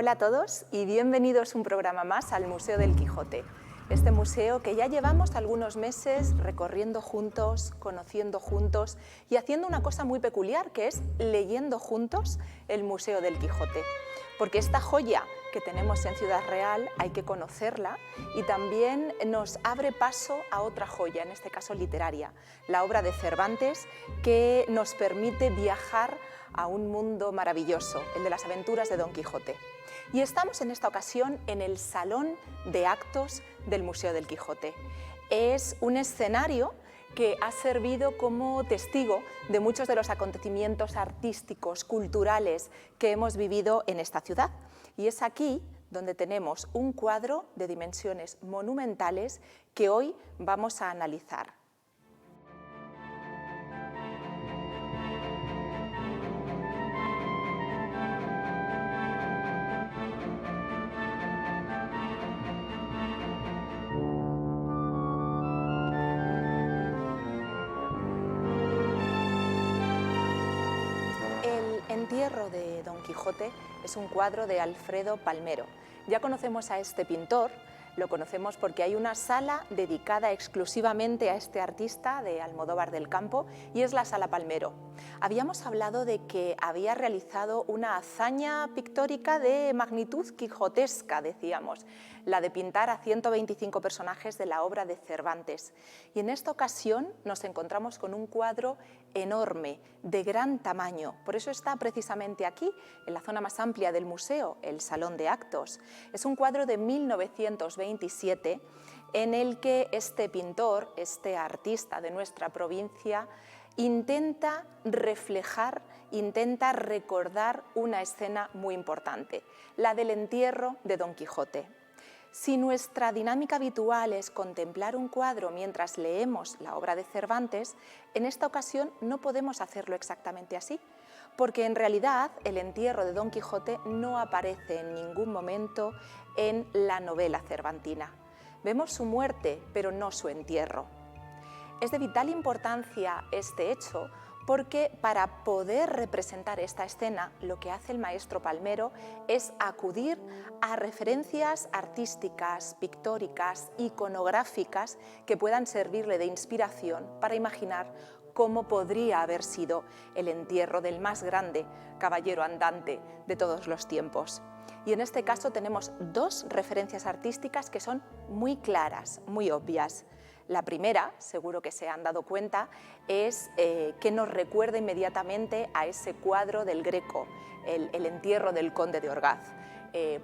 Hola a todos y bienvenidos un programa más al Museo del Quijote. Este museo que ya llevamos algunos meses recorriendo juntos, conociendo juntos y haciendo una cosa muy peculiar, que es leyendo juntos el Museo del Quijote. Porque esta joya que tenemos en Ciudad Real hay que conocerla y también nos abre paso a otra joya, en este caso literaria, la obra de Cervantes, que nos permite viajar a un mundo maravilloso, el de las aventuras de Don Quijote. Y estamos en esta ocasión en el Salón de Actos del Museo del Quijote. Es un escenario que ha servido como testigo de muchos de los acontecimientos artísticos, culturales que hemos vivido en esta ciudad. Y es aquí donde tenemos un cuadro de dimensiones monumentales que hoy vamos a analizar. El entierro de Don Quijote es un cuadro de Alfredo Palmero. Ya conocemos a este pintor, lo conocemos porque hay una sala dedicada exclusivamente a este artista de Almodóvar del Campo y es la Sala Palmero. Habíamos hablado de que había realizado una hazaña pictórica de magnitud quijotesca, decíamos, la de pintar a 125 personajes de la obra de Cervantes. Y en esta ocasión nos encontramos con un cuadro enorme, de gran tamaño. Por eso está precisamente aquí, en la zona más amplia del museo, el Salón de Actos. Es un cuadro de 1927 en el que este pintor, este artista de nuestra provincia, intenta reflejar, intenta recordar una escena muy importante, la del entierro de Don Quijote. Si nuestra dinámica habitual es contemplar un cuadro mientras leemos la obra de Cervantes, en esta ocasión no podemos hacerlo exactamente así, porque en realidad el entierro de Don Quijote no aparece en ningún momento en la novela cervantina. Vemos su muerte, pero no su entierro. Es de vital importancia este hecho porque para poder representar esta escena lo que hace el maestro Palmero es acudir a referencias artísticas, pictóricas, iconográficas que puedan servirle de inspiración para imaginar cómo podría haber sido el entierro del más grande caballero andante de todos los tiempos. Y en este caso tenemos dos referencias artísticas que son muy claras, muy obvias. La primera, seguro que se han dado cuenta, es que nos recuerda inmediatamente a ese cuadro del Greco, el entierro del conde de Orgaz.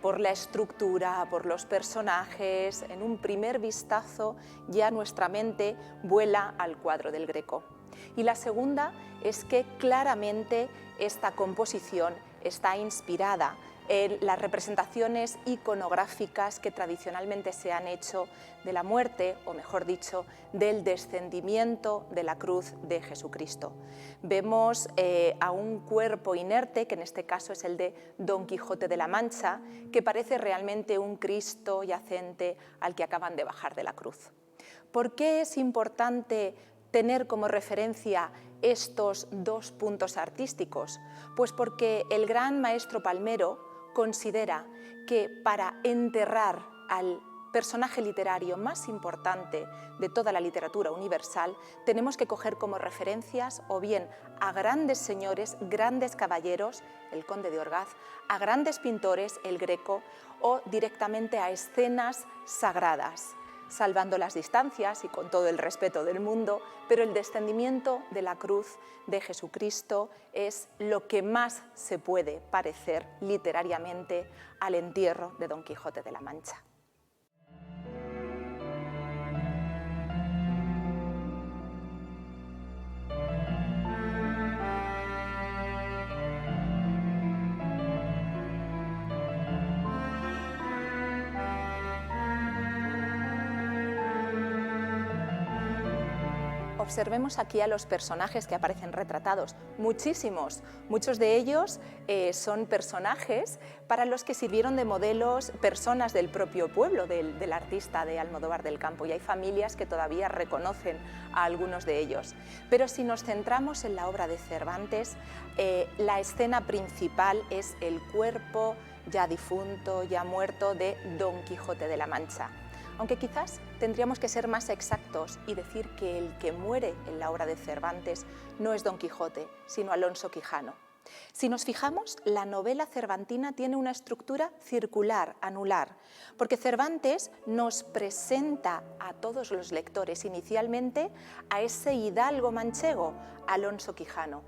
Por la estructura, por los personajes, en un primer vistazo ya nuestra mente vuela al cuadro del Greco. Y la segunda es que claramente esta composición está inspirada en las representaciones iconográficas que tradicionalmente se han hecho de la muerte, o mejor dicho, del descendimiento de la cruz de Jesucristo. Vemos a un cuerpo inerte, que en este caso es el de Don Quijote de la Mancha, que parece realmente un Cristo yacente al que acaban de bajar de la cruz. ¿Por qué es importante tener como referencia estos dos puntos artísticos? Pues porque el gran maestro Palmero considera que para enterrar al personaje literario más importante de toda la literatura universal tenemos que coger como referencias o bien a grandes señores, grandes caballeros, el conde de Orgaz, a grandes pintores, el Greco, o directamente a escenas sagradas, salvando las distancias y con todo el respeto del mundo, pero el descendimiento de la cruz de Jesucristo es lo que más se puede parecer literariamente al entierro de Don Quijote de la Mancha. Observemos aquí a los personajes que aparecen retratados, muchísimos. Muchos de ellos son personajes para los que sirvieron de modelos personas del propio pueblo del artista de Almodóvar del Campo, y hay familias que todavía reconocen a algunos de ellos. Pero si nos centramos en la obra de Cervantes, la escena principal es el cuerpo ya difunto, ya muerto, de Don Quijote de la Mancha. Aunque quizás tendríamos que ser más exactos y decir que el que muere en la obra de Cervantes no es Don Quijote, sino Alonso Quijano. Si nos fijamos, la novela cervantina tiene una estructura circular, anular, porque Cervantes nos presenta a todos los lectores inicialmente a ese hidalgo manchego, Alonso Quijano,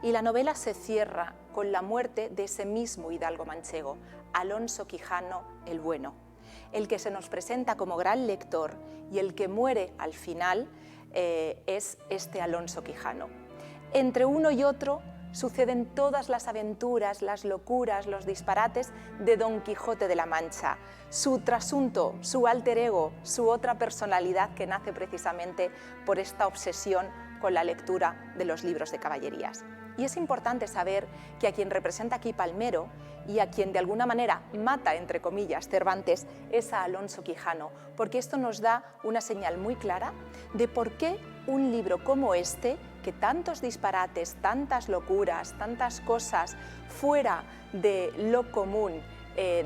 y la novela se cierra con la muerte de ese mismo hidalgo manchego, Alonso Quijano el Bueno. El que se nos presenta como gran lector y el que muere al final es este Alonso Quijano. Entre uno y otro suceden todas las aventuras, las locuras, los disparates de Don Quijote de la Mancha, su trasunto, su alter ego, su otra personalidad que nace precisamente por esta obsesión con la lectura de los libros de caballerías. Y es importante saber que a quien representa aquí Palmero y a quien de alguna manera mata, entre comillas, Cervantes, es a Alonso Quijano, porque esto nos da una señal muy clara de por qué un libro como este, que tantos disparates, tantas locuras, tantas cosas fuera de lo común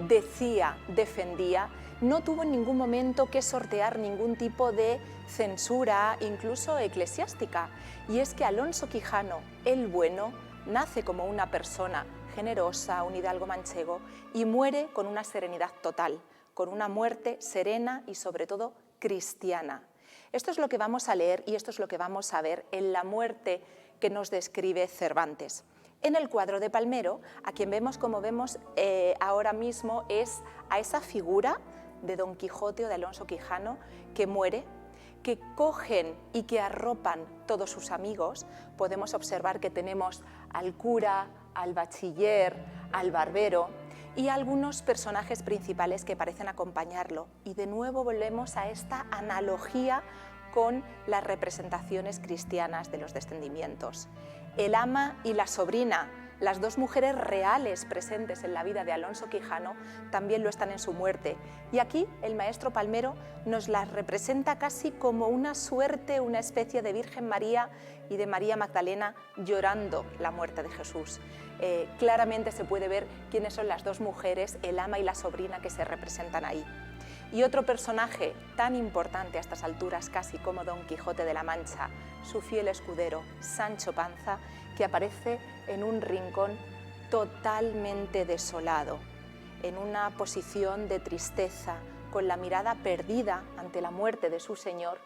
decía, defendía, no tuvo en ningún momento que sortear ningún tipo de censura, incluso eclesiástica. Y es que Alonso Quijano, el Bueno, nace como una persona generosa, un hidalgo manchego, y muere con una serenidad total, con una muerte serena y sobre todo cristiana. Esto es lo que vamos a leer y esto es lo que vamos a ver en la muerte que nos describe Cervantes. En el cuadro de Palmero, a quien vemos, como vemos ahora mismo, es a esa figura de Don Quijote o de Alonso Quijano que muere, que cogen y que arropan todos sus amigos. Podemos observar que tenemos al cura, al bachiller, al barbero y algunos personajes principales que parecen acompañarlo. Y de nuevo volvemos a esta analogía con las representaciones cristianas de los descendimientos. El ama y la sobrina, las dos mujeres reales presentes en la vida de Alonso Quijano, también lo están en su muerte. Y aquí el maestro Palmero nos las representa casi como una suerte, una especie de Virgen María y de María Magdalena llorando la muerte de Jesús. Claramente se puede ver quiénes son las dos mujeres, el ama y la sobrina, que se representan ahí. Y otro personaje tan importante a estas alturas casi como Don Quijote de la Mancha, su fiel escudero, Sancho Panza, que aparece en un rincón totalmente desolado, en una posición de tristeza, con la mirada perdida ante la muerte de su señor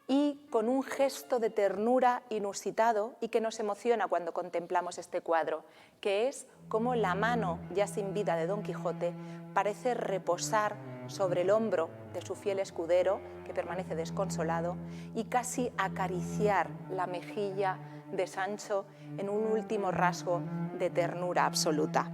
y con un gesto de ternura inusitado y que nos emociona cuando contemplamos este cuadro, que es como la mano ya sin vida de Don Quijote parece reposar sobre el hombro de su fiel escudero, que permanece desconsolado, y casi acariciar la mejilla de Sancho en un último rasgo de ternura absoluta.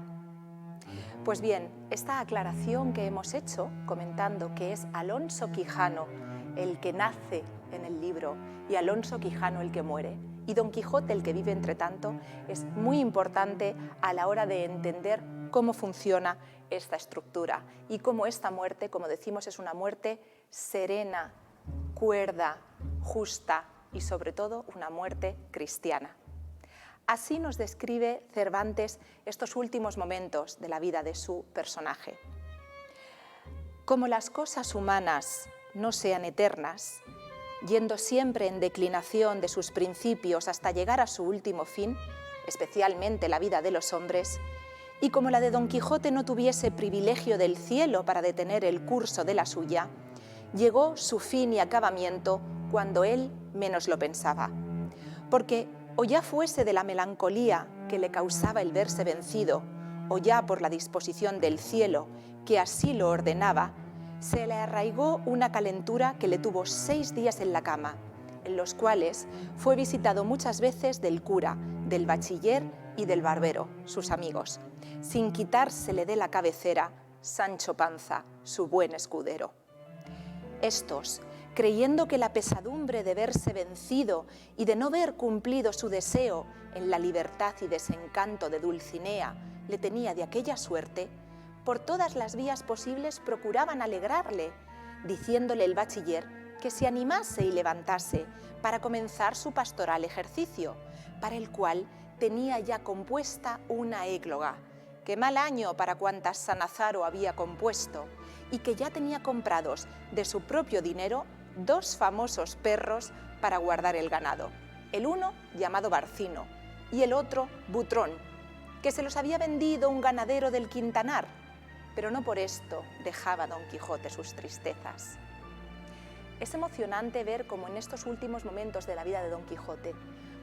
Pues bien, esta aclaración que hemos hecho, comentando que es Alonso Quijano el que nace en el libro y Alonso Quijano el que muere, y Don Quijote el que vive entre tanto, es muy importante a la hora de entender cómo funciona esta estructura y cómo esta muerte, como decimos, es una muerte serena, cuerda, justa y sobre todo una muerte cristiana. Así nos describe Cervantes estos últimos momentos de la vida de su personaje. Como las cosas humanas no sean eternas, yendo siempre en declinación de sus principios hasta llegar a su último fin, especialmente la vida de los hombres, y como la de Don Quijote no tuviese privilegio del cielo para detener el curso de la suya, llegó su fin y acabamiento cuando él menos lo pensaba. Porque o ya fuese de la melancolía que le causaba el verse vencido, o ya por la disposición del cielo que así lo ordenaba, se le arraigó una calentura que le tuvo 6 días en la cama, en los cuales fue visitado muchas veces del cura, del bachiller y del barbero, sus amigos, sin quitársele de la cabecera Sancho Panza, su buen escudero. Estos, creyendo que la pesadumbre de verse vencido y de no ver cumplido su deseo en la libertad y desencanto de Dulcinea le tenía de aquella suerte, por todas las vías posibles procuraban alegrarle, diciéndole el bachiller que se animase y levantase para comenzar su pastoral ejercicio, para el cual tenía ya compuesta una égloga, que mal año para cuantas Sanazaro había compuesto, y que ya tenía comprados de su propio dinero 2 famosos perros para guardar el ganado, el uno llamado Barcino y el otro Butrón, que se los había vendido un ganadero del Quintanar, pero no por esto dejaba Don Quijote sus tristezas. Es emocionante ver cómo en estos últimos momentos de la vida de Don Quijote,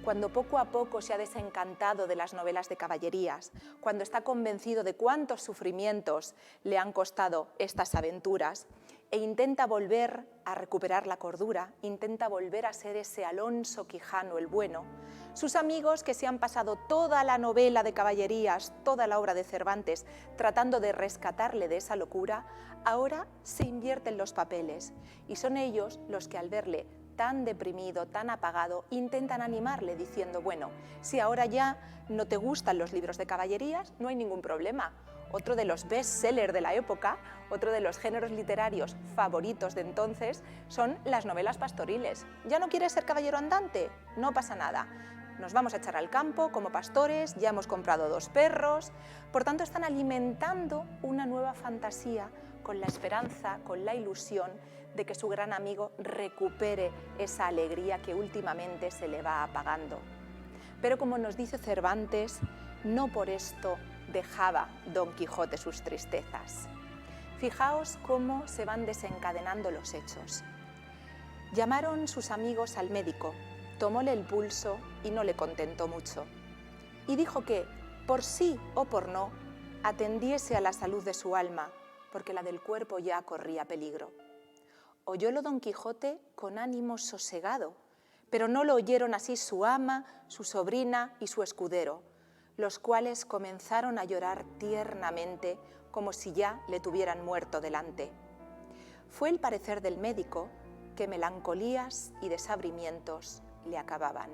cuando poco a poco se ha desencantado de las novelas de caballerías, cuando está convencido de cuántos sufrimientos le han costado estas aventuras, e intenta volver a recuperar la cordura, intenta volver a ser ese Alonso Quijano el bueno, sus amigos que se han pasado toda la novela de caballerías, toda la obra de Cervantes, tratando de rescatarle de esa locura, ahora se invierten los papeles y son ellos los que al verle tan deprimido, tan apagado, intentan animarle diciendo, bueno, si ahora ya no te gustan los libros de caballerías, no hay ningún problema. Otro de los bestsellers de la época, otro de los géneros literarios favoritos de entonces, son las novelas pastoriles. ¿Ya no quieres ser caballero andante? No pasa nada. Nos vamos a echar al campo como pastores, ya hemos comprado 2 perros. Por tanto, están alimentando una nueva fantasía con la esperanza, con la ilusión de que su gran amigo recupere esa alegría que últimamente se le va apagando. Pero como nos dice Cervantes, no por esto dejaba Don Quijote sus tristezas. Fijaos cómo se van desencadenando los hechos. Llamaron sus amigos al médico, tomóle el pulso y no le contentó mucho. Y dijo que, por sí o por no, atendiese a la salud de su alma, porque la del cuerpo ya corría peligro. Oyólo Don Quijote con ánimo sosegado, pero no lo oyeron así su ama, su sobrina y su escudero, los cuales comenzaron a llorar tiernamente como si ya le tuvieran muerto delante. Fue el parecer del médico que melancolías y desabrimientos le acababan.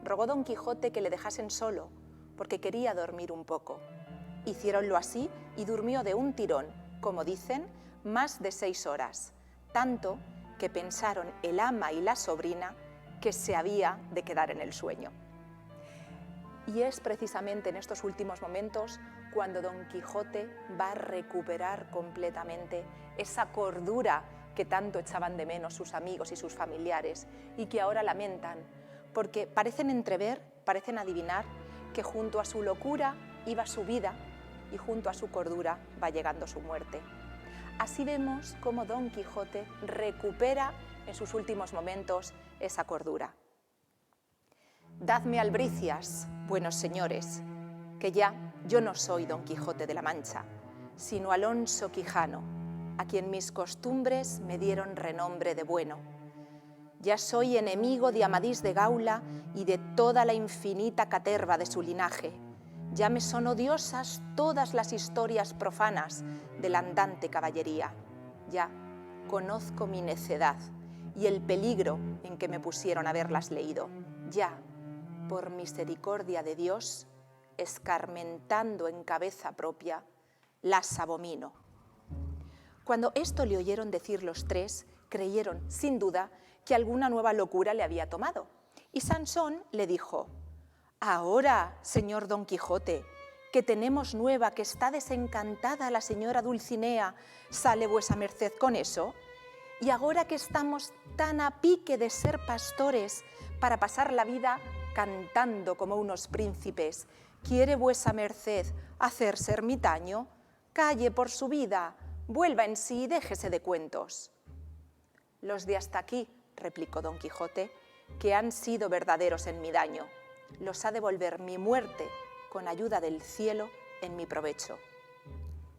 Rogó Don Quijote que le dejasen solo, porque quería dormir un poco. Hiciéronlo así y durmió de un tirón, como dicen, más de 6 horas, tanto que pensaron el ama y la sobrina que se había de quedar en el sueño. Y es precisamente en estos últimos momentos cuando Don Quijote va a recuperar completamente esa cordura que tanto echaban de menos sus amigos y sus familiares y que ahora lamentan, porque parecen entrever, parecen adivinar que junto a su locura iba su vida y junto a su cordura va llegando su muerte. Así vemos cómo Don Quijote recupera en sus últimos momentos esa cordura. Dadme albricias, buenos señores, que ya yo no soy Don Quijote de la Mancha, sino Alonso Quijano, a quien mis costumbres me dieron renombre de bueno. Ya soy enemigo de Amadís de Gaula y de toda la infinita caterva de su linaje. Ya me son odiosas todas las historias profanas de la andante caballería. Ya conozco mi necedad y el peligro en que me pusieron a haberlas leído. Ya, por misericordia de Dios, escarmentando en cabeza propia, las abomino. Cuando esto le oyeron decir los 3, creyeron, sin duda, que alguna nueva locura le había tomado. Y Sansón le dijo, «Ahora, señor Don Quijote, que tenemos nueva que está desencantada la señora Dulcinea, ¿sale vuesa merced con eso? Y ahora que estamos tan a pique de ser pastores para pasar la vida cantando como unos príncipes, ¿quiere vuesa merced hacerse ermitaño? Calle por su vida, vuelva en sí y déjese de cuentos». «Los de hasta aquí», replicó Don Quijote, «que han sido verdaderos en mi daño, los ha de volver mi muerte con ayuda del cielo en mi provecho.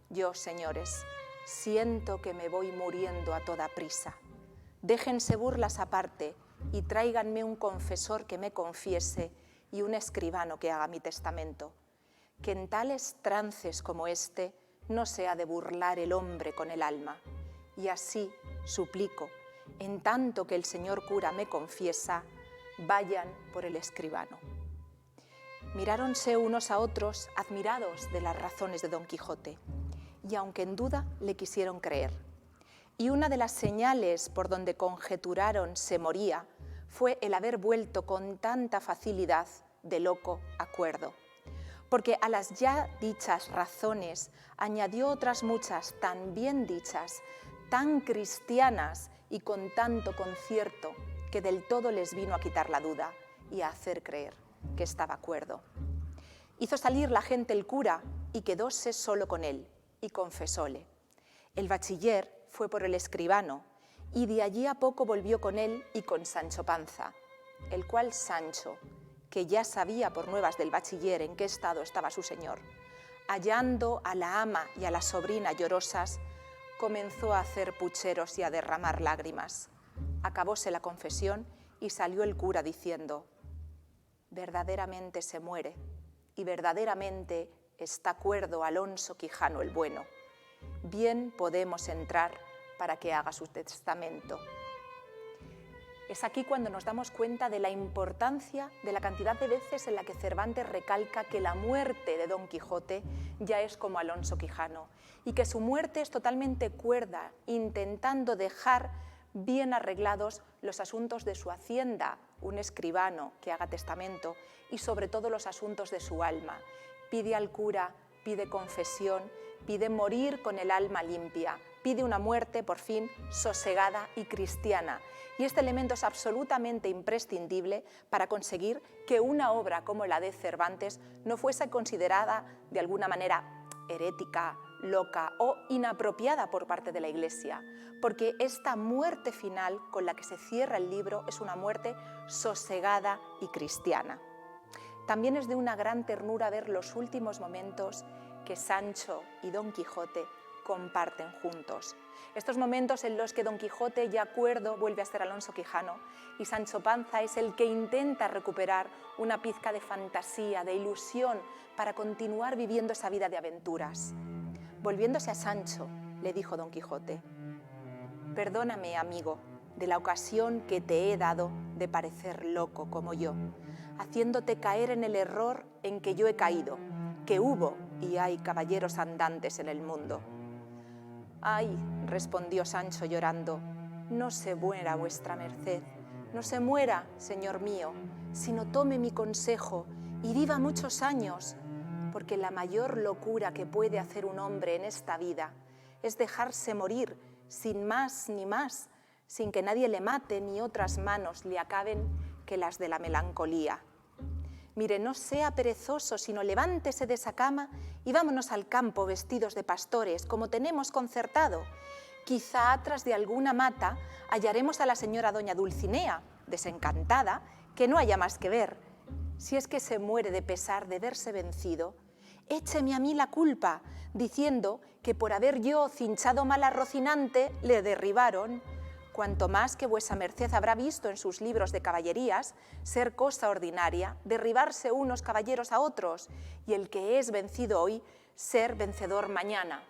Yo, señores, siento que me voy muriendo a toda prisa. Déjense burlas aparte y tráiganme un confesor que me confiese y un escribano que haga mi testamento, que en tales trances como este no se ha de burlar el hombre con el alma, y así suplico, en tanto que el señor cura me confiesa, vayan por el escribano». Miráronse unos a otros admirados de las razones de Don Quijote, y aunque en duda le quisieron creer. Y una de las señales por donde conjeturaron se moría fue el haber vuelto con tanta facilidad de loco a cuerdo, porque a las ya dichas razones añadió otras muchas tan bien dichas, tan cristianas y con tanto concierto, que del todo les vino a quitar la duda y a hacer creer que estaba cuerdo. Hizo salir la gente el cura y quedóse solo con él, y confesóle. El bachiller fue por el escribano, y de allí a poco volvió con él y con Sancho Panza, el cual Sancho, que ya sabía por nuevas del bachiller en qué estado estaba su señor, hallando a la ama y a la sobrina llorosas, comenzó a hacer pucheros y a derramar lágrimas. Acabóse la confesión y salió el cura diciendo: verdaderamente se muere y verdaderamente está cuerdo Alonso Quijano el bueno. Bien podemos entrar para que haga su testamento. Es aquí cuando nos damos cuenta de la importancia de la cantidad de veces en la que Cervantes recalca que la muerte de Don Quijote ya es como Alonso Quijano y que su muerte es totalmente cuerda, intentando dejar bien arreglados los asuntos de su hacienda, un escribano que haga testamento, y sobre todo los asuntos de su alma. Pide al cura, pide confesión, pide morir con el alma limpia, pide una muerte, por fin, sosegada y cristiana. Y este elemento es absolutamente imprescindible para conseguir que una obra como la de Cervantes no fuese considerada de alguna manera herética, loca o inapropiada por parte de la Iglesia, porque esta muerte final con la que se cierra el libro es una muerte sosegada y cristiana. También es de una gran ternura ver los últimos momentos que Sancho y Don Quijote comparten juntos. Estos momentos en los que Don Quijote, ya cuerdo, vuelve a ser Alonso Quijano y Sancho Panza es el que intenta recuperar una pizca de fantasía, de ilusión, para continuar viviendo esa vida de aventuras. Volviéndose a Sancho, le dijo Don Quijote: perdóname, amigo, de la ocasión que te he dado de parecer loco como yo, haciéndote caer en el error en que yo he caído, que hubo y hay caballeros andantes en el mundo. Ay, respondió Sancho llorando, no se muera vuestra merced, no se muera, señor mío, sino tome mi consejo y viva muchos años, porque la mayor locura que puede hacer un hombre en esta vida es dejarse morir sin más ni más, sin que nadie le mate ni otras manos le acaben que las de la melancolía. Mire, no sea perezoso, sino levántese de esa cama y vámonos al campo vestidos de pastores, como tenemos concertado. Quizá tras de alguna mata hallaremos a la señora doña Dulcinea, desencantada, que no haya más que ver. Si es que se muere de pesar de verse vencido, écheme a mí la culpa, diciendo que por haber yo cinchado mal a Rocinante le derribaron, cuanto más que vuesa merced habrá visto en sus libros de caballerías ser cosa ordinaria derribarse unos caballeros a otros y el que es vencido hoy ser vencedor mañana.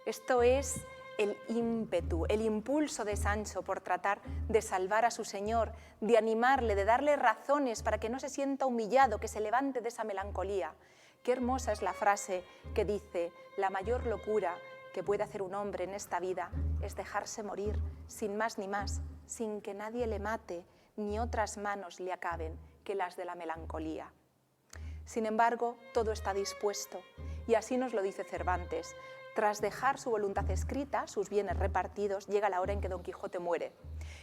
Esto es el ímpetu, el impulso de Sancho por tratar de salvar a su señor, de animarle, de darle razones para que no se sienta humillado, que se levante de esa melancolía. Qué hermosa es la frase que dice: la mayor locura que puede hacer un hombre en esta vida es dejarse morir sin más ni más, sin que nadie le mate ni otras manos le acaben que las de la melancolía. Sin embargo, todo está dispuesto y así nos lo dice Cervantes. Tras dejar su voluntad escrita, sus bienes repartidos, llega la hora en que Don Quijote muere.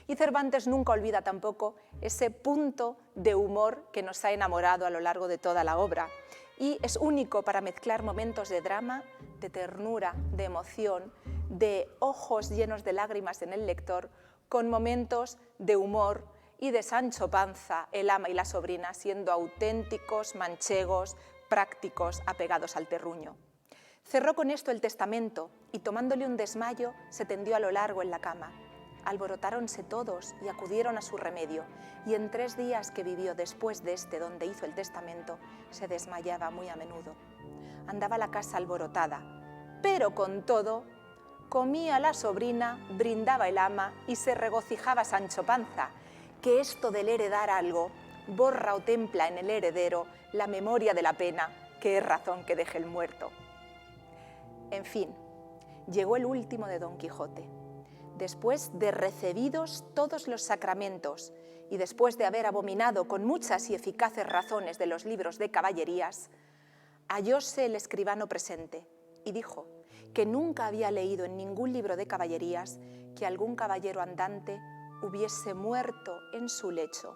Y Cervantes nunca olvida tampoco ese punto de humor que nos ha enamorado a lo largo de toda la obra. Y es único para mezclar momentos de drama, de ternura, de emoción, de ojos llenos de lágrimas en el lector, con momentos de humor y de Sancho Panza, el ama y la sobrina, siendo auténticos manchegos, prácticos, apegados al terruño. Cerró con esto el testamento y tomándole un desmayo se tendió a lo largo en la cama. Alborotáronse todos y acudieron a su remedio, y en 3 días que vivió después de este donde hizo el testamento, se desmayaba muy a menudo. Andaba la casa alborotada, pero con todo, comía la sobrina, brindaba el ama y se regocijaba Sancho Panza, que esto del heredar algo borra o templa en el heredero la memoria de la pena, que es razón que deje el muerto. En fin, llegó el último de Don Quijote. Después de recibidos todos los sacramentos y después de haber abominado con muchas y eficaces razones de los libros de caballerías, hallóse el escribano presente y dijo que nunca había leído en ningún libro de caballerías que algún caballero andante hubiese muerto en su lecho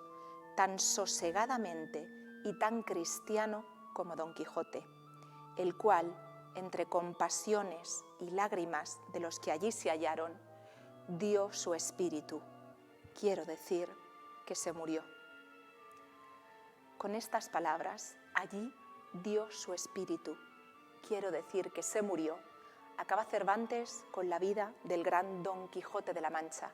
tan sosegadamente y tan cristiano como Don Quijote, el cual, entre compasiones y lágrimas de los que allí se hallaron, dio su espíritu, quiero decir que se murió. Con estas palabras, allí dio su espíritu, quiero decir que se murió, acaba Cervantes con la vida del gran Don Quijote de la Mancha,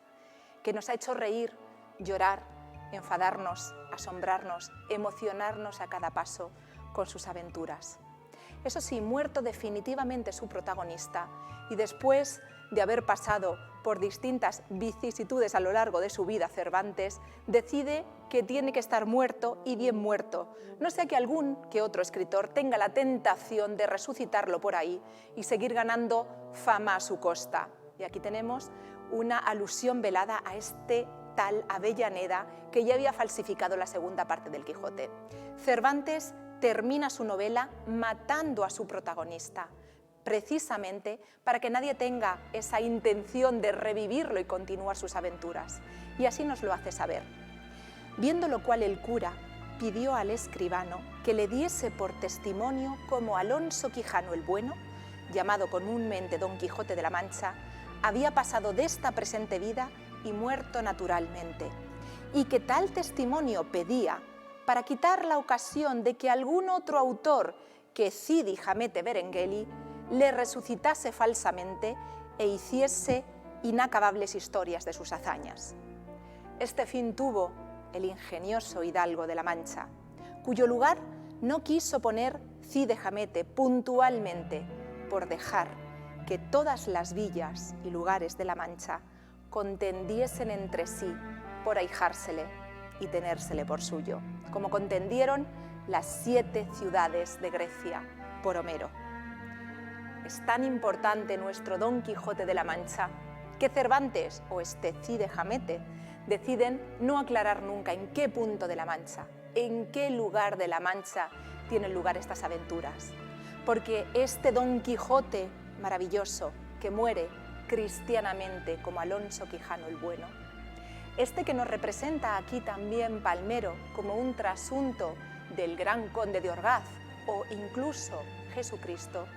que nos ha hecho reír, llorar, enfadarnos, asombrarnos, emocionarnos a cada paso con sus aventuras. Eso sí, muerto definitivamente su protagonista y después de haber pasado por distintas vicisitudes a lo largo de su vida, Cervantes decide que tiene que estar muerto y bien muerto, no sea que algún que otro escritor tenga la tentación de resucitarlo por ahí y seguir ganando fama a su costa. Y aquí tenemos una alusión velada a este tal Avellaneda que ya había falsificado la segunda parte del Quijote. Cervantes termina su novela matando a su protagonista, precisamente para que nadie tenga esa intención de revivirlo y continuar sus aventuras. Y así nos lo hace saber. Viendo lo cual el cura pidió al escribano que le diese por testimonio cómo Alonso Quijano el Bueno, llamado comúnmente Don Quijote de la Mancha, había pasado de esta presente vida y muerto naturalmente, y que tal testimonio pedía para quitar la ocasión de que algún otro autor que Cide Hamete Benengeli le resucitase falsamente e hiciese inacabables historias de sus hazañas. Este fin tuvo el ingenioso hidalgo de la Mancha, cuyo lugar no quiso poner Cide Hamete puntualmente por dejar que todas las villas y lugares de la Mancha contendiesen entre sí por ahijársele y tenérsele por suyo, como contendieron las 7 ciudades de Grecia por Homero. Es tan importante nuestro Don Quijote de la Mancha que Cervantes o este Cide Hamete deciden no aclarar nunca en qué punto de la Mancha, en qué lugar de la Mancha tienen lugar estas aventuras, porque este Don Quijote maravilloso que muere cristianamente como Alonso Quijano el Bueno, este que nos representa aquí también Palmero como un trasunto del gran conde de Orgaz o incluso Jesucristo,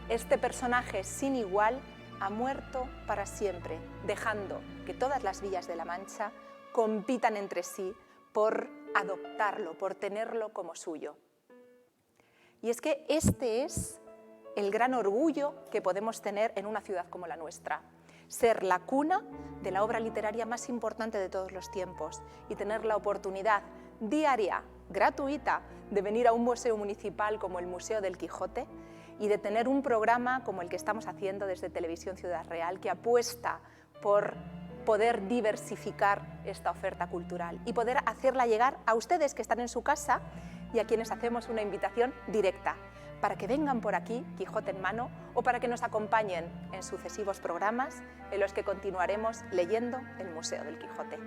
este personaje sin igual ha muerto para siempre, dejando que todas las villas de la Mancha compitan entre sí por adoptarlo, por tenerlo como suyo. Y es que este es el gran orgullo que podemos tener en una ciudad como la nuestra, ser la cuna de la obra literaria más importante de todos los tiempos y tener la oportunidad diaria, gratuita, de venir a un museo municipal como el Museo del Quijote y de tener un programa como el que estamos haciendo desde Televisión Ciudad Real, que apuesta por poder diversificar esta oferta cultural y poder hacerla llegar a ustedes que están en su casa y a quienes hacemos una invitación directa para que vengan por aquí, Quijote en mano, o para que nos acompañen en sucesivos programas en los que continuaremos leyendo el Museo del Quijote.